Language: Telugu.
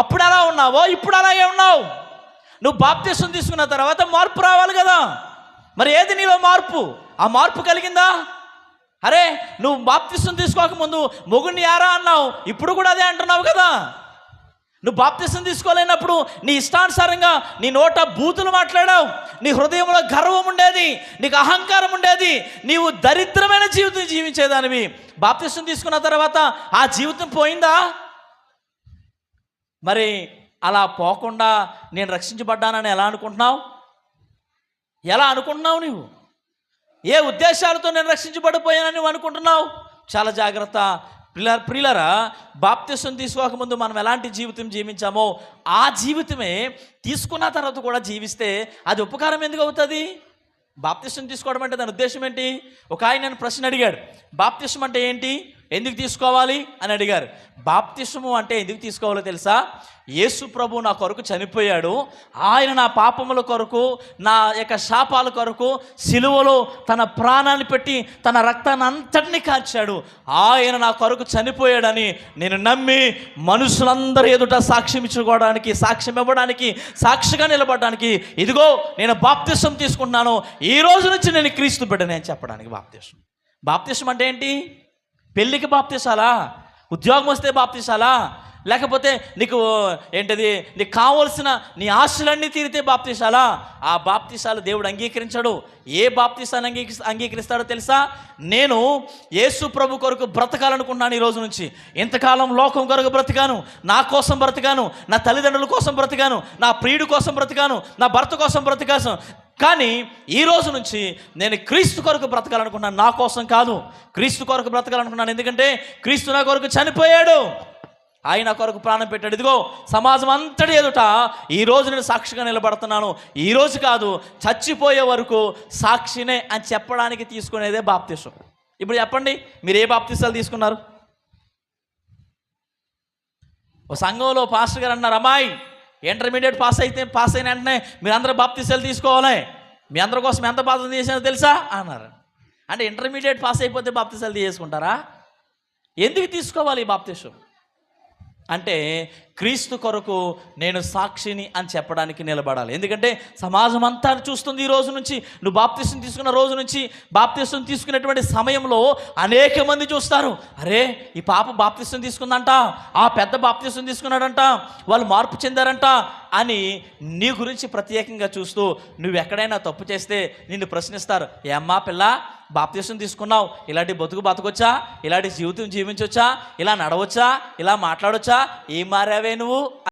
అప్పుడు ఎలా ఉన్నావో ఇప్పుడు అలాగే ఉన్నావు. నువ్వు బాప్తిసం తీసుకున్న తర్వాత మార్పు రావాలి కదా. మరి ఏది నీలో మార్పు? ఆ మార్పు కలిగిందా? అరే నువ్వు బాప్తిసం తీసుకోకముందు మొగుడిని యారా అన్నావు, ఇప్పుడు కూడా అదే అంటున్నావు కదా. నువ్వు బాప్తిసం తీసుకోలేనప్పుడు నీ ఇష్టానుసారంగా నీ నోట బూతులు మాట్లాడావు, నీ హృదయంలో గర్వం ఉండేది, నీకు అహంకారం ఉండేది, నీవు దరిద్రమైన జీవితం జీవించేదానివి. బాప్తిసం తీసుకున్న తర్వాత ఆ జీవితం పోయిందా? మరి అలా పోకుండా నేను రక్షించబడ్డానని ఎలా అనుకుంటున్నావు? ఎలా అనుకుంటున్నావు? నువ్వు ఏ ఉద్దేశాలతో నేను రక్షించబడిపోయానని నువ్వు అనుకుంటున్నావు? చాలా జాగ్రత్త ప్రియులారా. బాప్తిసం తీసుకోకముందు మనం ఎలాంటి జీవితం జీవించామో ఆ జీవితమే తీసుకున్న తర్వాత కూడా జీవిస్తే అది ఉపకారం ఎందుకు అవుతుంది? బాప్తిసం తీసుకోవడం అంటే దాని ఉద్దేశం ఏంటి? ఒక ఆయన నన్ను ప్రశ్న అడిగాడు, బాప్తిసం అంటే ఏంటి, ఎందుకు తీసుకోవాలి అని అడిగారు. బాప్తిసము అంటే ఎందుకు తీసుకోవాలో తెలుసా? యేసు ప్రభు నా కొరకు చనిపోయాడు, ఆయన నా పాపముల కొరకు, నా యొక్క శాపాల కొరకు సిలువలో తన ప్రాణాన్ని పెట్టి తన రక్తాన్ని అంతటినీ కార్చాడు. ఆయన నా కొరకు చనిపోయాడని నేను నమ్మి మనుషులందరూ ఎదుట సాక్ష్యం ఇచ్చుకోవడానికి, సాక్ష్యం ఇవ్వడానికి, సాక్షిగా నిలబడడానికి ఇదిగో నేను బాప్తిసం తీసుకుంటున్నాను, ఈ రోజు నుంచి నేను క్రీస్తు బిడ్డని అని చెప్పడానికి బాప్తిసం. బాప్తిసం అంటే ఏంటి? పెళ్ళికి బాప్తిసాలా? ఉద్యోగం వస్తే బాప్తిసాలా? లేకపోతే నీకు ఏంటిది, నీకు కావలసిన నీ ఆశలన్నీ తీరితే బాప్తిసాలా? ఆ బాప్తిసాలు దేవుడు అంగీకరించాడు. ఏ బాప్తిసాన్ని అంగీకరిస్తాడో తెలుసా? నేను యేసు ప్రభు కొరకు బ్రతకాలనుకుంటున్నాను. ఈ రోజు నుంచి ఇంతకాలం లోకం కొరకు బ్రతికాను, నా కోసం బ్రతికాను, నా తల్లిదండ్రుల కోసం బ్రతికాను, నా ప్రియుడి కోసం బ్రతికాను, నా భర్త కోసం బ్రతికాను. కానీ ఈ రోజు నుంచి నేను క్రీస్తు కొరకు బ్రతకాలనుకుంటున్నాను, నా కోసం కాదు. క్రీస్తు కొరకు బ్రతకాలనుకున్నాను. ఎందుకంటే క్రీస్తు నా కొరకు చనిపోయాడు, ఆయన కొరకు ప్రాణం పెట్టాడు. ఇదిగో సమాజం అంతటి ఎదుట ఈరోజు నేను సాక్షిగా నిలబడుతున్నాను. ఈరోజు కాదు, చచ్చిపోయే వరకు సాక్షినే అని చెప్పడానికి తీసుకునేదే బాప్తిసం. ఇప్పుడు చెప్పండి, మీరు ఏ బాప్తిసాలు తీసుకున్నారు? ఓ సంఘంలో పాస్టర్ గారు అన్నారు, అమ్మాయి ఇంటర్మీడియట్ పాస్ అయిన వెంటనే మీరు అందరూ బాప్తిసాలు తీసుకోవాలి, మీ అందరి కోసం ఎంత బాప్తిసం చేశానో తెలుసా అన్నారు. అంటే ఇంటర్మీడియట్ పాస్ అయిపోతే బాప్తిసాలు తీసుకుంటారా? ఎందుకు తీసుకోవాలి ఈ బాప్తిసం? అంటే క్రీస్తు కొరకు నేను సాక్షిని అని చెప్పడానికి నిలబడాలి. ఎందుకంటే సమాజం అంతా చూస్తుంది. ఈ రోజు నుంచి నువ్వు బాప్తిసం తీసుకున్న రోజు నుంచి, బాప్తిసం తీసుకునేటువంటి సమయంలో అనేక మంది చూస్తారు, అరే ఈ పాప బాప్తిసం తీసుకుందంట, ఆ పెద్ద బాప్తిసం తీసుకున్నాడంట, వాళ్ళు మార్పు చెందారంట అని నీ గురించి ప్రత్యేకంగా చూస్తూ నువ్వు ఎక్కడైనా తప్పు చేస్తే నిన్ను ప్రశ్నిస్తారు. ఏ అమ్మా పిల్ల, బాప్తిసం తీసుకున్నావు, ఇలాంటి బతకొచ్చా, ఇలాంటి జీవితం జీవించవచ్చా, ఇలా నడవచ్చా, ఇలా మాట్లాడవచ్చా, ఏం మారావే నువ్వు